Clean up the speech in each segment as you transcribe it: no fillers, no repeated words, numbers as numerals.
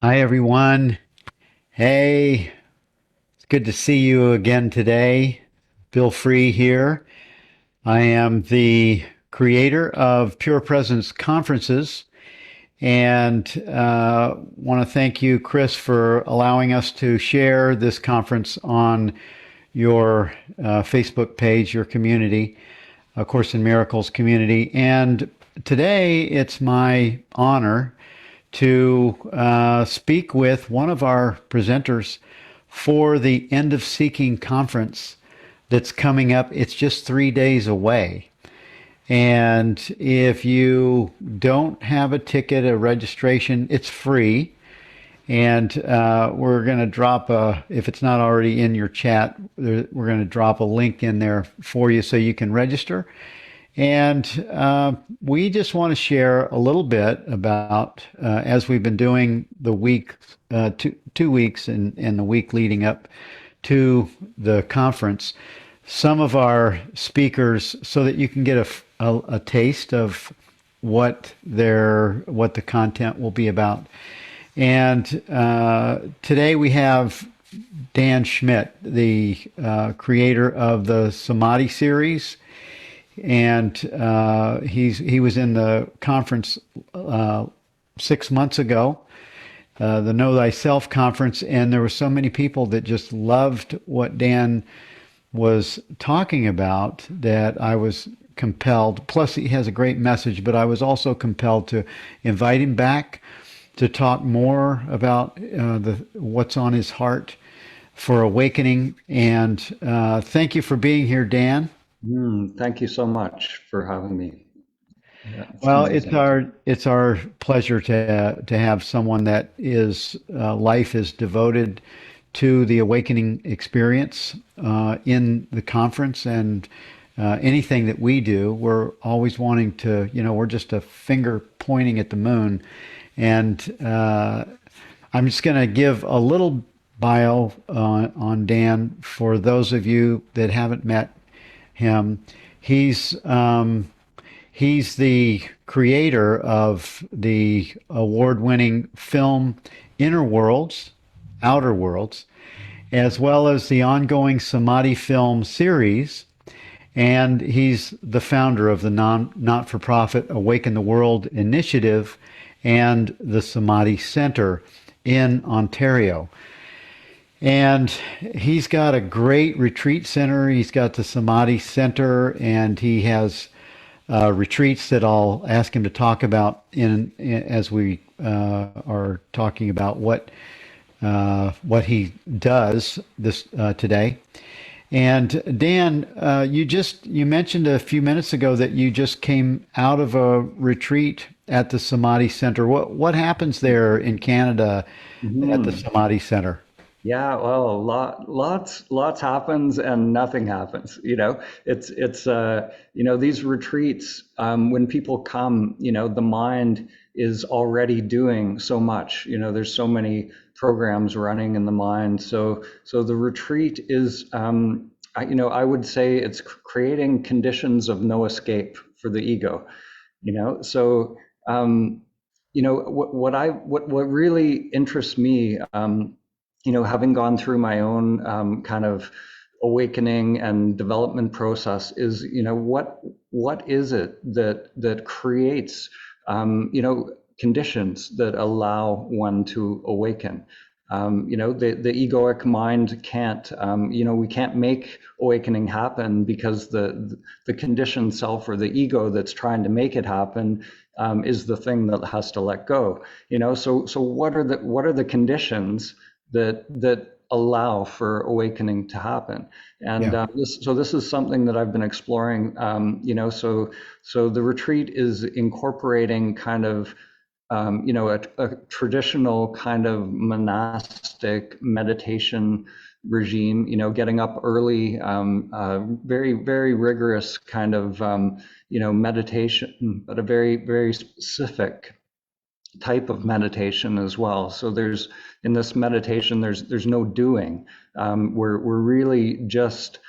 Hi, everyone. Hey, it's good to see you again today. Feel free here. I am the creator of Pure Presence Conferences and want to thank you, Chris, for allowing us to share this conference on your Facebook page, your community, A Course in Miracles community. And today it's my honor to speak with one of our presenters for the End of Seeking conference that's coming up. It's just 3 days away. And if you don't have a ticket, a registration, it's free. And we're going to drop if it's not already in your chat, we're going to drop a link in there for you so you can register. And we just want to share a little bit about, as we've been doing the week, 2 weeks and the week leading up to the conference, some of our speakers so that you can get a taste of what the content will be about. And today we have Dan Schmidt, the creator of the Samadhi series, and he was in the conference 6 months ago, the Know Thyself conference, and there were so many people that just loved what Dan was talking about that I was compelled. Plus, he has a great message, but I was also compelled to invite him back to talk more about what's on his heart for awakening. And thank you for being here, Dan. Thank you so much for having me. Yeah, it's Well, it's amazing. our pleasure to have someone that is life is devoted to the awakening experience in the conference and anything that we do. We're always wanting to, we're just a finger pointing at the moon, and I'm just going to give a little bio on Dan for those of you that haven't met him. He's He's the creator of the award-winning film Inner Worlds, Outer Worlds, as well as the ongoing Samadhi film series. And he's the founder of the not-for-profit Awaken the World initiative and the Samadhi Center in Ontario. And he's got a great retreat center. He's got the Samadhi Center, and he has retreats that I'll ask him to talk about as we are talking about what he does this today. And Dan, you mentioned a few minutes ago that you just came out of a retreat at the Samadhi Center. What happens there in Canada at the Mhm. Samadhi Center? Yeah, well, lots happens and nothing happens. These retreats, when people come, the mind is already doing so much. There's so many programs running in the mind. So the retreat is, I would say it's creating conditions of no escape for the ego. So what really interests me, having gone through my own kind of awakening and development process, is what is it that creates conditions that allow one to awaken. The egoic mind can't, we can't make awakening happen because the conditioned self or the ego that's trying to make it happen is the thing that has to let go. So what are the conditions that allow for awakening to happen? And Yeah. this is something that I've been exploring. So the retreat is incorporating kind of a traditional kind of monastic meditation regime, getting up early, very, very rigorous kind of, meditation, but a very, very specific type of meditation as well. So in this meditation, there's no doing. We're really just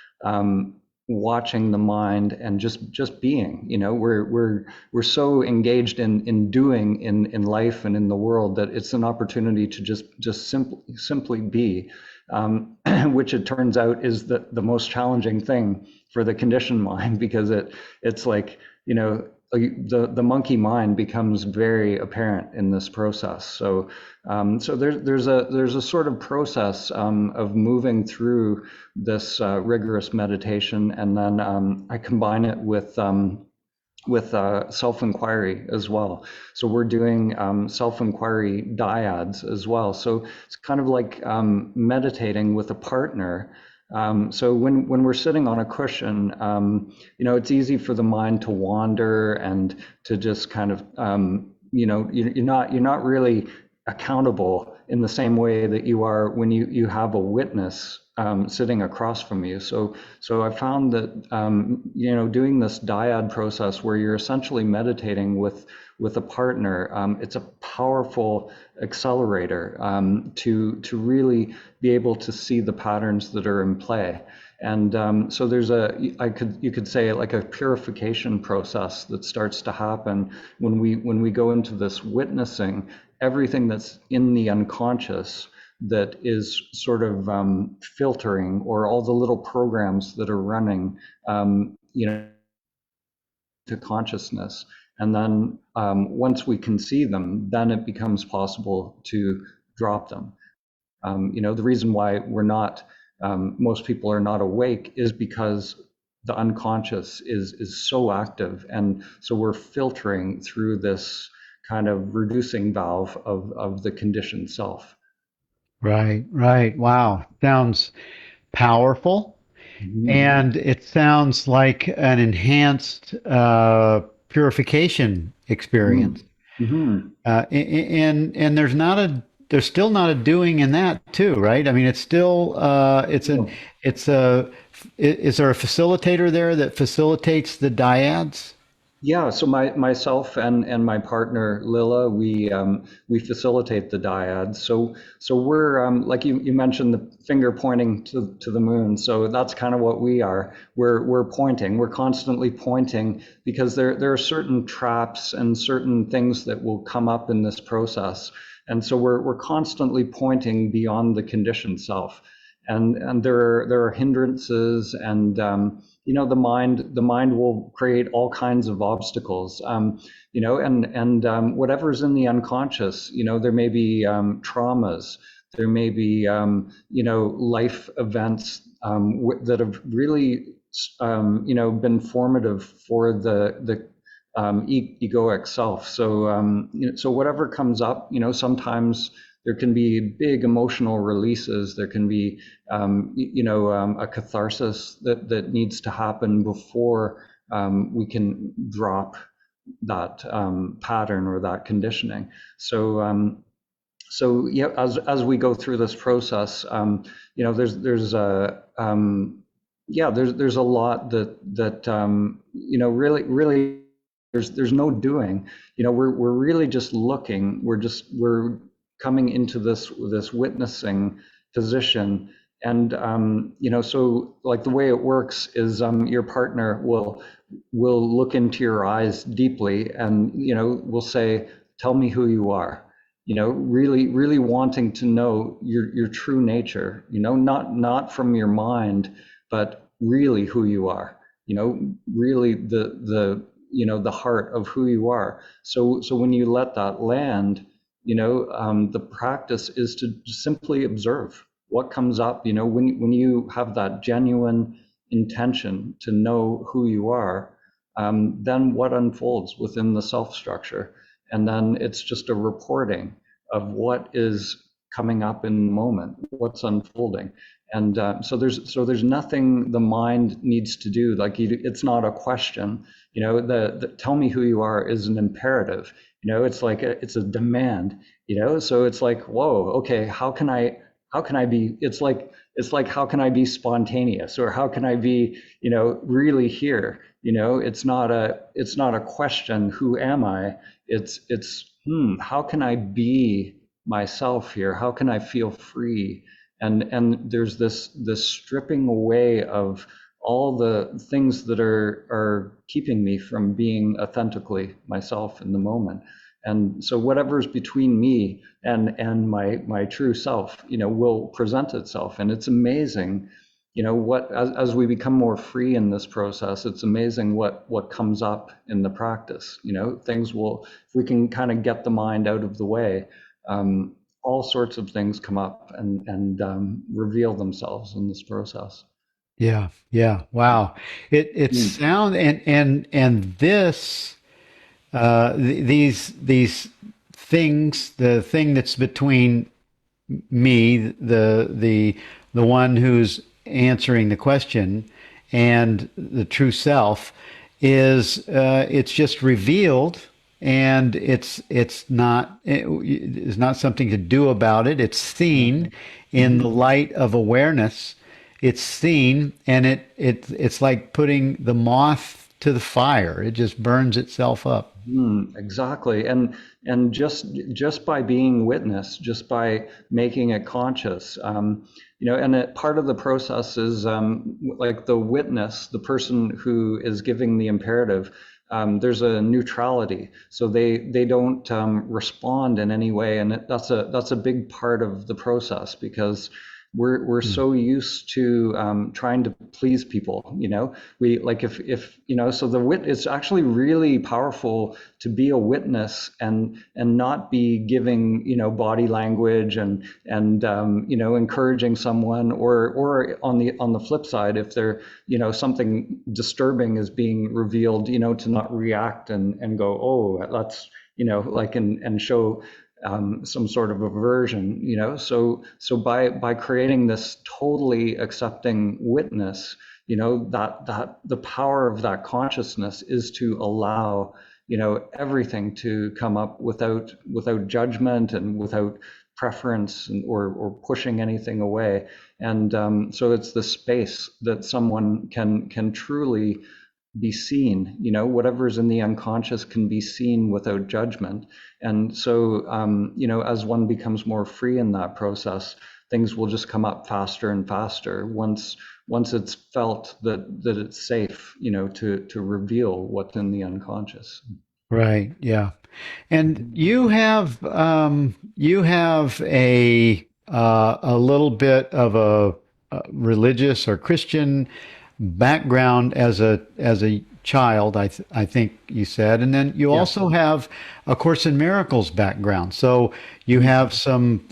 watching the mind and just being. We're so engaged in doing in life and in the world that it's an opportunity to just simply be, which it turns out is the most challenging thing for the conditioned mind, because it's like, the monkey mind becomes very apparent in this process. So there's a sort of process of moving through this rigorous meditation, and then I combine it with self-inquiry as well. So we're doing self-inquiry dyads as well. So it's kind of like meditating with a partner. So when we're sitting on a cushion, it's easy for the mind to wander and to just kind of, you're not really accountable in the same way that you are when you have a witness sitting across from you. So I found that doing this dyad process where you're essentially meditating with a partner, it's a powerful accelerator to really be able to see the patterns that are in play. And so there's you could say like a purification process that starts to happen when we go into this witnessing everything that's in the unconscious that is sort of filtering, or all the little programs that are running, to consciousness. And then once we can see them, then it becomes possible to drop them. The reason why most people are not awake is because the unconscious is so active, and so we're filtering through this kind of reducing valve of the conditioned self. Right, right. Wow. Sounds powerful. Mm-hmm. And it sounds like an enhanced purification experience. Mm-hmm. And there's still not a doing in that too, right? I mean, it's still it's a is there a facilitator there that facilitates the dyads? Yeah, so myself and my partner Lila, we facilitate the dyads. So we're like you mentioned, the finger pointing to the moon. So that's kind of what we are. We're pointing. We're constantly pointing, because there are certain traps and certain things that will come up in this process. And so we're constantly pointing beyond the conditioned self. And there are hindrances, and the mind will create all kinds of obstacles, and whatever's in the unconscious, there may be traumas, there may be life events that have really been formative for the egoic self. So whatever comes up, sometimes there can be big emotional releases. There can be, a catharsis that needs to happen before we can drop that pattern or that conditioning. So yeah, as we go through this process, there's a there's a lot that really there's no doing. We're really just looking. We're coming into this witnessing position. And so like the way it works is your partner will look into your eyes deeply, and will say, tell me who you are. Really wanting to know your true nature, not from your mind, but really who you are, really the heart of who you are. So when you let that land, the practice is to simply observe what comes up. When you have that genuine intention to know who you are, then what unfolds within the self structure, and then it's just a reporting of what is coming up in the moment, what's unfolding. And so there's nothing the mind needs to do. Like it's not a question. The tell me who you are is an imperative. It's like it's a demand. So it's like, whoa, okay, how can I be? It's like how can I be spontaneous, or how can I be really here? It's not a question. Who am I? It's how can I be myself here? How can I feel free? And there's this stripping away of all the things that are keeping me from being authentically myself in the moment. And so whatever's between me and my true self, will present itself. And it's amazing, what as we become more free in this process, it's amazing what comes up in the practice. Things will, if we can kind of get the mind out of the way, all sorts of things come up and reveal themselves in this process. Yeah, yeah. Wow. It Mm. sound and this these things, the thing that's between me, the one who's answering the question, and the true self, is it's just revealed, and it's not something to do about it. It's seen in the Mhm. light of awareness. It's seen, and it's like putting the moth to the fire. It just burns itself up. Exactly. And just by being witness, just by making it conscious, and part of the process is like the witness, the person who is giving the imperative. There's a neutrality, so they don't respond in any way, and that's a big part of the process, because we're Hmm. so used to trying to please people. We like if so it's actually really powerful to be a witness and not be giving body language and encouraging someone, or on the flip side, if there something disturbing is being revealed, to not react and go, oh, that's like, and show some sort of aversion. So by creating this totally accepting witness, that the power of that consciousness is to allow everything to come up without judgment and without preference, or pushing anything away. And so it's the space that someone can truly be seen. Whatever's in the unconscious can be seen without judgment. And so as one becomes more free in that process, things will just come up faster and faster once it's felt that it's safe, to reveal what's in the unconscious. Right. Yeah. And you have a little bit of a religious or Christian background as a child, I think you said, and then you Yeah. also have a Course in Miracles background. So you Mhm. have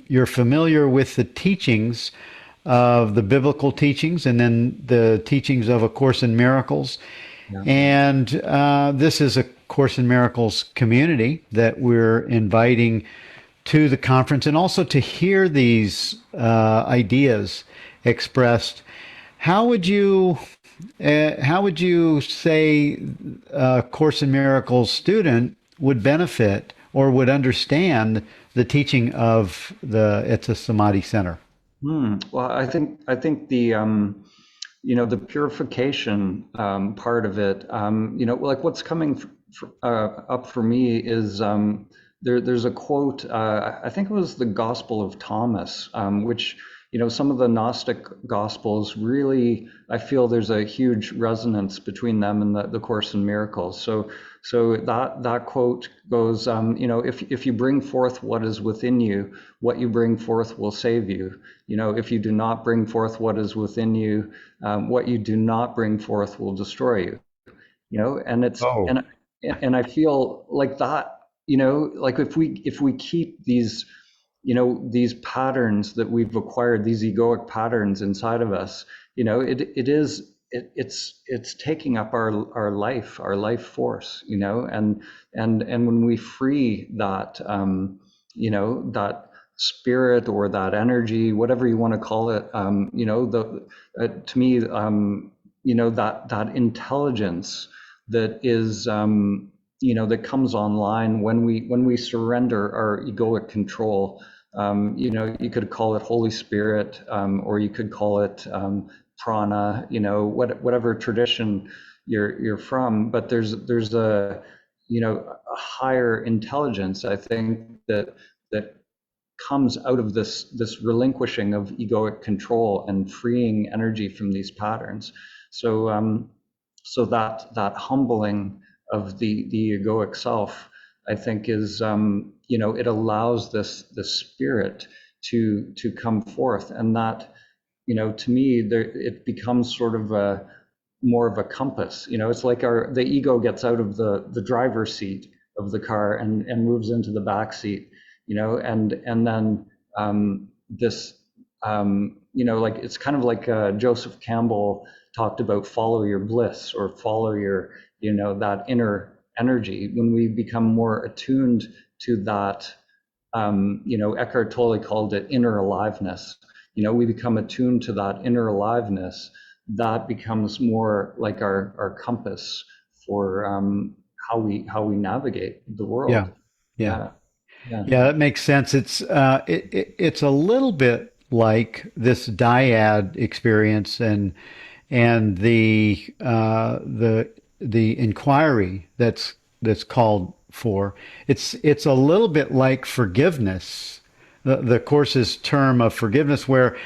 you're familiar with the teachings of the biblical teachings, and then the teachings of A Course in Miracles. Yeah. And this is a Course in Miracles community that we're inviting to the conference, and also to hear these ideas expressed. How would you how would you say a Course in Miracles student would benefit or would understand the teaching of the It's a Samadhi Center? Well, I think the purification part of it, like what's coming up for me is there's a quote, I think it was the Gospel of Thomas, which, some of the Gnostic Gospels really, I feel there's a huge resonance between them and the Course in Miracles. So that quote goes, if you bring forth what is within you, what you bring forth will save you. If you do not bring forth what is within you, what you do not bring forth will destroy you. And it's Oh, and I feel like that. Like if we keep these patterns that we've acquired, these egoic patterns inside of us, it's taking up our life force, and when we free that, that spirit or that energy, whatever you want to call it, the to me, that intelligence that is, that comes online when we surrender our egoic control. You could call it Holy Spirit, or you could call it prana. Whatever tradition you're from, but there's a higher intelligence, I think, that comes out of this relinquishing of egoic control and freeing energy from these patterns. So so that humbling of the egoic self, I think, is it allows this spirit to come forth, and that, to me, there it becomes sort of a more of a compass. It's like the ego gets out of the driver's seat of the car and moves into the back seat, and then this like it's kind of like Joseph Campbell talked about, follow your bliss, or follow your, that inner energy. When we become more attuned to that, Eckhart Tolle called it inner aliveness. We become attuned to that inner aliveness. That becomes more like our compass for how we navigate the Yeah. world. Yeah. Yeah, yeah. Yeah, that makes sense. It's a little bit like this dyad experience, and the inquiry that's called for. It's a little bit like forgiveness. The course's term of forgiveness, where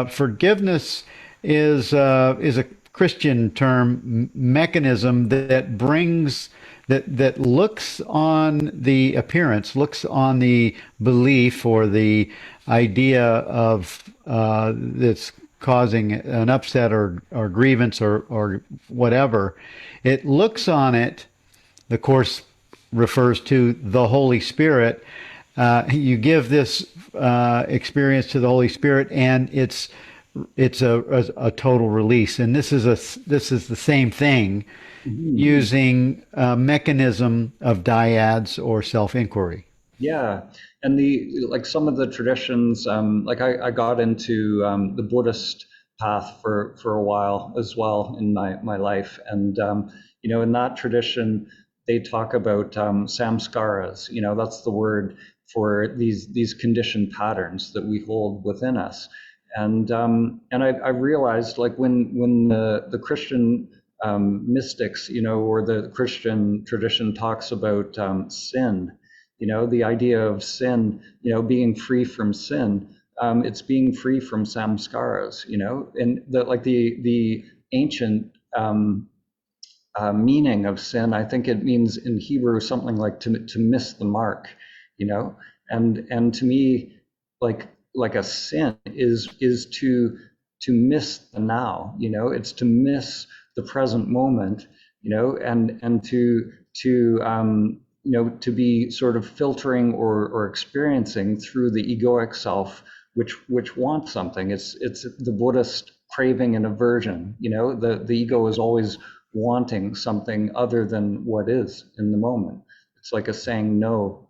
forgiveness is a Christian term mechanism that brings that looks on the appearance, looks on the belief or the idea of that's causing an upset or grievance or whatever. It looks on it. The course refers to the Holy Spirit. You give this experience to the Holy Spirit, and it's a total release. And this is the same thing, using a mechanism of dyads or self inquiry. Yeah, and some of the traditions, like I got into the Buddhist path for a while as well in my life, and in that tradition they talk about samskaras. That's the word for these conditioned patterns that we hold within us, and I realized, like, when the Christian mystics, or the Christian tradition talks about sin, the idea of sin, being free from sin, it's being free from samskaras, and the ancient meaning of sin, I think it means in Hebrew something like to miss the mark, and to me, like a sin is to miss the now, it's to miss the present moment, and to be sort of filtering or experiencing through the egoic self, which wants something. It's the Buddhist craving and aversion. The ego is always wanting something other than what is in the moment. It's like a saying no,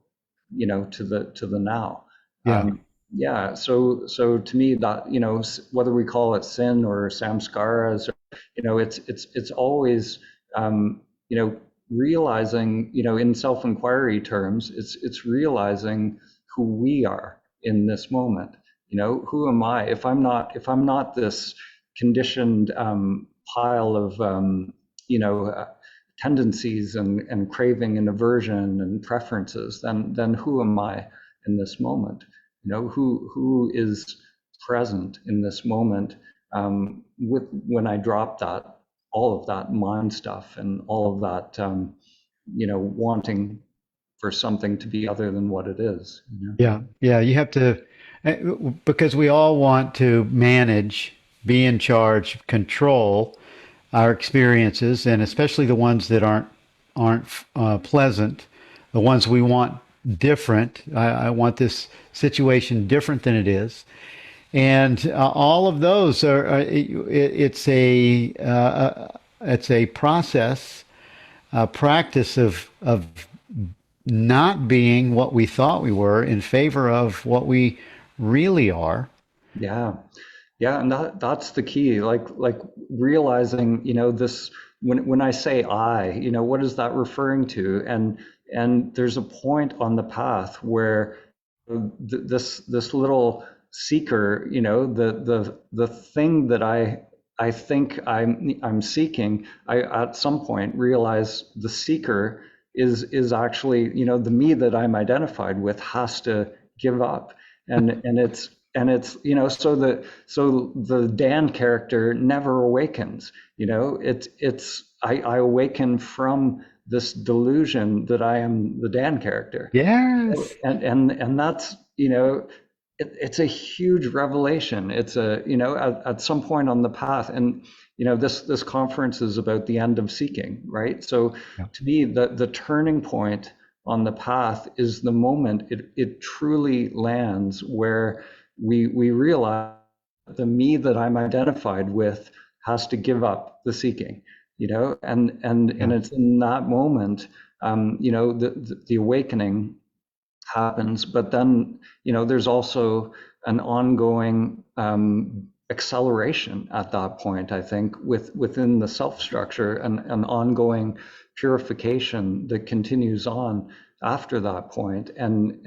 to the now. Yeah. Yeah. So to me, that, whether we call it sin or samskaras, it's always, realizing, in self-inquiry terms, it's realizing who we are in this moment. Who am I? If I'm not this conditioned pile of tendencies and craving and aversion and preferences, then who am I in this moment? Who is present in this moment, with when I drop that, all of that mind stuff and all of that, wanting for something to be other than what it is. Yeah. Yeah. You have to, because we all want to manage, be in charge, control our experiences, and especially the ones that aren't pleasant, the ones we want different. I want this situation different than it is, and all of those it's a process, a practice of not being what we thought we were in favor of what we really are. Yeah. Yeah, and that's the key. Like realizing, this, when I say I, what is that referring to? And there's a point on the path where this little seeker, the thing that I think I'm seeking, I at some point realize the seeker is actually, the me that I'm identified with has to give up. And it's and it's, so the Dan character never awakens. I awaken from this delusion that I am the Dan character. Yes. And that's, it's a huge revelation. It's at some point on the path. And this conference is about the end of seeking, right? So Yeah. to me, the turning point on the path is the moment it truly lands where we realize the me that I'm identified with has to give up the seeking, and Yeah. it's in that moment, the awakening happens. But then, there's also an ongoing acceleration at that point, I think, within the self structure, and an ongoing purification that continues on after that point. And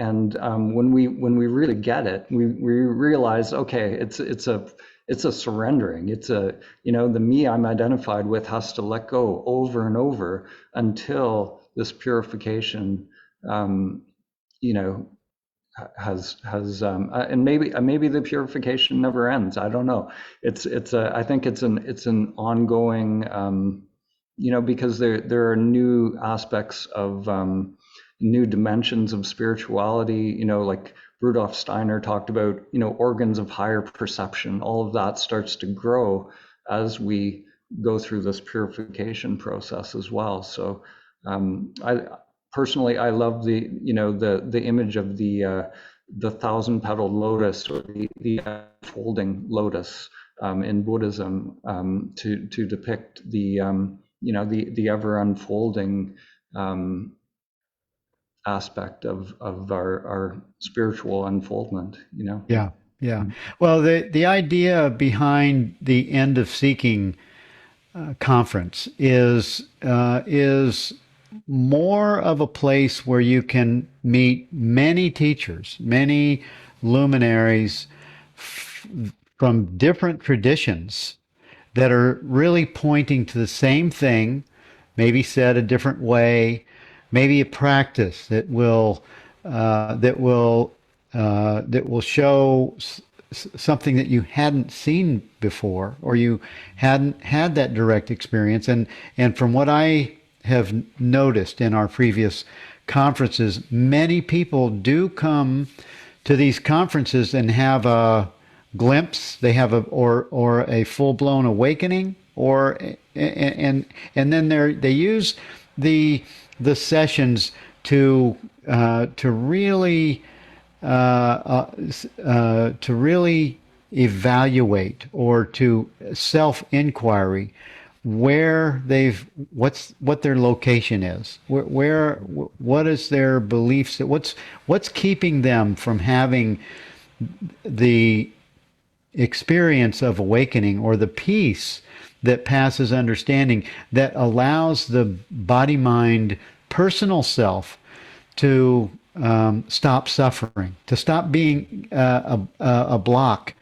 when we really get it, we realize, okay, it's a surrendering. It's the me I'm identified with has to let go over and over until this purification, um, you know, has and maybe the purification never ends. I don't know. I think it's an ongoing, because there are new aspects of, new dimensions of spirituality. Like Rudolf Steiner talked about, organs of higher perception. All of that starts to grow as we go through this purification process as well. So, I personally, I love the image of the thousand petaled lotus, or the unfolding lotus, in Buddhism, to depict the ever unfolding, aspect of our spiritual unfoldment. Yeah. Yeah. Well, the idea behind the end of seeking conference is more of a place where you can meet many teachers, many luminaries from different traditions that are really pointing to the same thing, maybe said a different way, maybe a practice that will show something that you hadn't seen before, or you hadn't had that direct experience. And from what I have noticed in our previous conferences, many people do come to these conferences and have a glimpse. They have or a full blown awakening, or and then they use the sessions to really to really evaluate, or to self inquiry, where what their location is, what is their beliefs, what's keeping them from having the experience of awakening, or the peace that passes understanding, that allows the body mind personal self to stop suffering, to stop being a block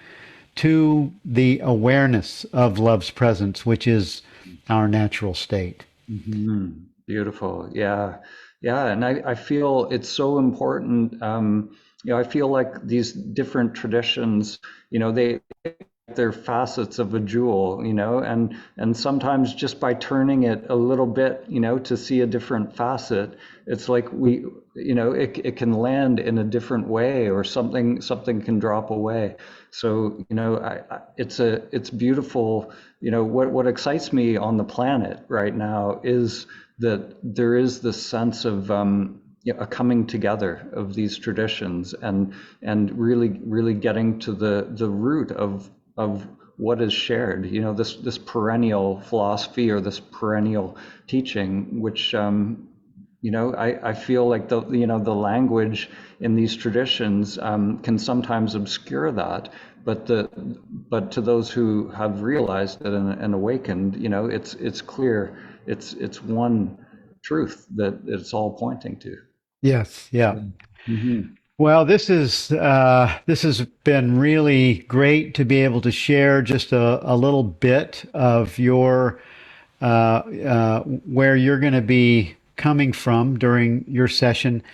to the awareness of love's presence, which is our natural state. Mhm. Beautiful. Yeah. Yeah. And I feel it's so important. I feel like these different traditions, they're facets of a jewel, and sometimes just by turning it a little bit, to see a different facet, it's like it can land in a different way, or something can drop away. So, it's beautiful. What excites me on the planet right now is that there is this sense of, a coming together of these traditions, and really getting to the root of what is shared. This perennial philosophy, or this perennial teaching, which, I feel like the language in these traditions, can sometimes obscure that, but to those who have realized it, and awakened, it's clear. It's one truth that it's all pointing to. Yes, yeah. Yeah. Hmm. Well, this has been really great to be able to share just a little bit of your where you're going to be coming from during your session.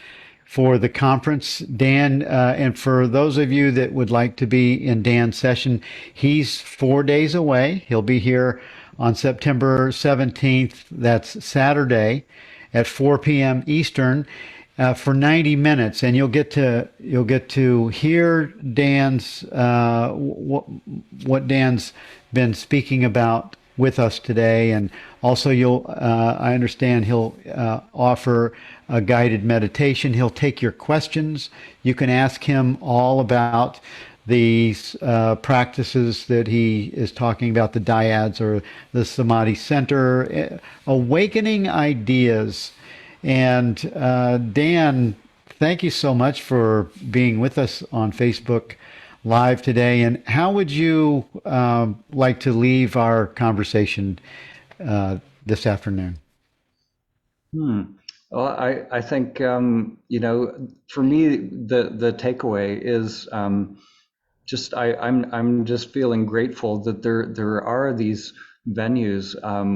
for the conference, Dan. And for those of you that would like to be in Dan's session, he's 4 days away. He'll be here on September 17th. That's Saturday at 4 p.m. Eastern. For 90 minutes, and you'll get to hear Dan's what Dan's been speaking about with us today, and also you'll I understand he'll offer a guided meditation. He'll take your questions. You can ask him all about these practices that he is talking about, the dyads or the Samadhi Center, awakening ideas. And Dan, thank you so much for being with us on Facebook Live today. And how would you like to leave our conversation this afternoon? Hmm. Well, I think for me the takeaway is just I'm just feeling grateful that there are these venues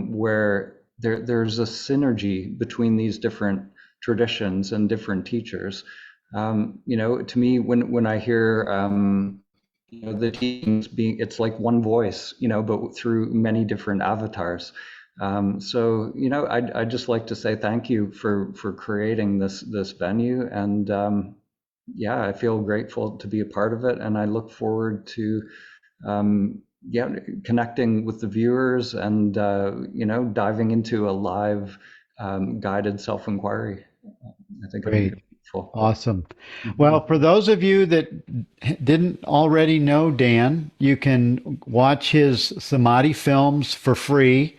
where there's a synergy between these different traditions and different teachers. To me, when I hear the teachings being, it's like one voice, but through many different avatars. So I'd just like to say thank you for creating this venue, and yeah, I feel grateful to be a part of it, and I look forward to yeah, connecting with the viewers and diving into a live guided self-inquiry. I think it'll be Great. beautiful. Awesome. Mhm. Well, for those of you that didn't already know Dan, you can watch his Samadhi films for free.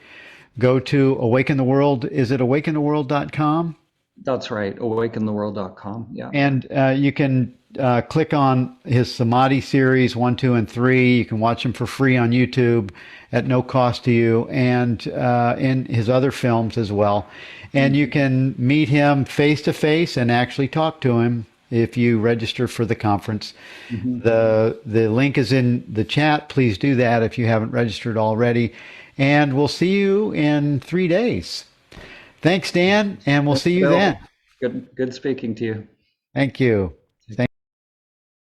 Go to Awaken the World. Is it awakentheworld.com? That's right, awakentheworld.com. Yeah. And you can click on his Samadhi series 1, 2, and 3. You can watch them for free on YouTube at no cost to you, and in his other films as well. And you can meet him face to face and actually talk to him if you register for the conference. Mhm. The link is in the chat. Please do that if you haven't registered already. And we'll see you in 3 days. Thanks, Dan, and we'll Thanks, see you Bill. then. Good speaking to you. Thank you.